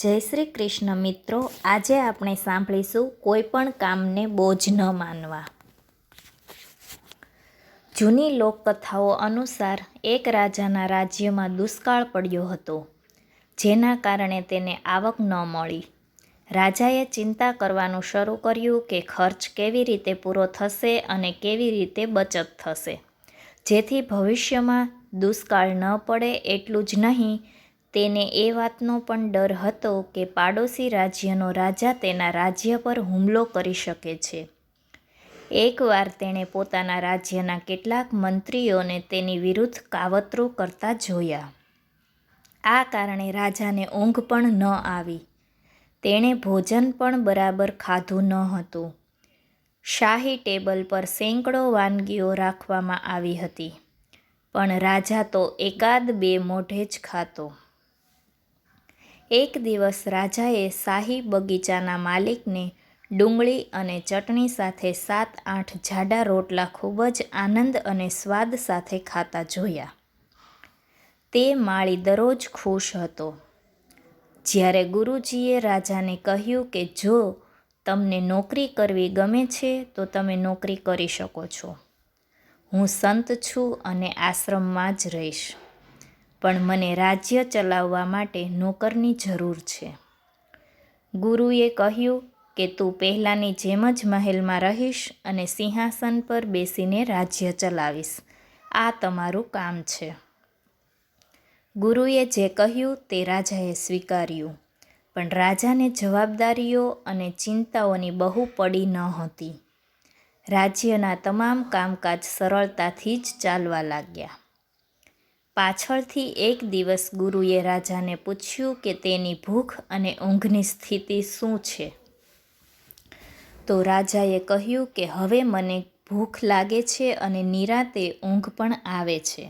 જય શ્રી કૃષ્ણ મિત્રો, આજે આપણે સાંભળીશું કોઈ પણ કામને બોજ ન માનવા. જૂની લોકકથાઓ અનુસાર એક રાજાના રાજ્યમાં દુષ્કાળ પડ્યો હતો, જેના કારણે તેને આવક ન મળી. રાજાએ ચિંતા કરવાનું શરૂ કર્યું કે ખર્ચ કેવી રીતે પૂરો થશે અને કેવી રીતે બચત થશે, જેથી ભવિષ્યમાં દુષ્કાળ ન પડે. એટલું જ નહીં, તેને એ વાતનો પણ ડર હતો કે પાડોશી રાજ્યનો રાજા તેના રાજ્ય પર હુમલો કરી શકે છે. એકવાર તેણે પોતાના રાજ્યના કેટલાક મંત્રીઓને તેની વિરુદ્ધ કાવતરું કરતા જોયા. આ કારણે રાજાને ઊંઘ પણ ન આવી. તેણે ભોજન પણ બરાબર ખાધું ન હતું. શાહી ટેબલ પર સેંકડો વાનગીઓ રાખવામાં આવી હતી, પણ રાજા તો એકાદ બે મોઢે જ ખાતો. એક દિવસ રાજાએ શાહી બગીચાના માલિકને ડુંગળી અને ચટણી સાથે 7-8 જાડા રોટલા ખૂબ જ આનંદ અને સ્વાદ સાથે ખાતા જોયા. તે માળી દરરોજ ખુશ હતો. જ્યારે ગુરુજીએ રાજાને કહ્યું કે જો તમને નોકરી કરવી ગમે છે તો તમે નોકરી કરી શકો છો. હું સંત છું અને આશ્રમમાં જ રહીશ, પણ મને રાજ્ય ચલાવવા માટે નોકરની જરૂર છે. ગુરુએ કહ્યું કે તું પહેલાંની જેમ જ મહેલમાં રહીશ અને સિંહાસન પર બેસીને રાજ્ય ચલાવીશ. આ તમારું કામ છે. ગુરુએ જે કહ્યું તે રાજાએ સ્વીકાર્યું, પણ રાજાને જવાબદારીઓ અને ચિંતાઓની બહુ પડી ન હતી. રાજ્યના તમામ કામકાજ સરળતાથી જ ચાલવા લાગ્યા. પાછળથી એક દિવસ ગુરુએ રાજાને પૂછ્યું કે તેની ભૂખ અને ઊંઘની સ્થિતિ શું છે. તો રાજાએ કહ્યું કે હવે મને ભૂખ લાગે છે અને નિરાંતે ઊંઘ પણ આવે છે.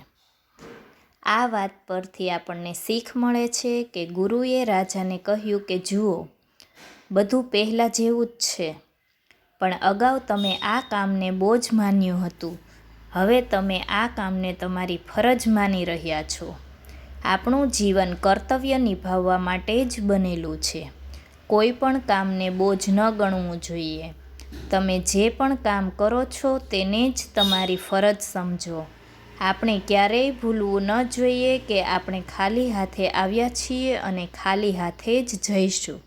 આ વાત પરથી આપણને શીખ મળે છે કે ગુરુએ રાજાને કહ્યું કે જુઓ, બધું પહેલાં જેવું જ છે, પણ અગાઉ તમે આ કામને બોજ માન્યું હતું. હવે તમે આ કામને તમારી ફરજ માની રહ્યા છો. આપણું જીવન કર્તવ્ય નિભાવવા માટે જ બનેલું છે. કોઈ પણ કામને બોજ ન ગણવું જોઈએ. તમે જે પણ કામ કરો છો તેને જ તમારી ફરજ સમજો. આપણે ક્યારેય ભૂલવું ન જોઈએ કે આપણે ખાલી હાથે આવ્યા છીએ અને ખાલી હાથે જ જઈશું.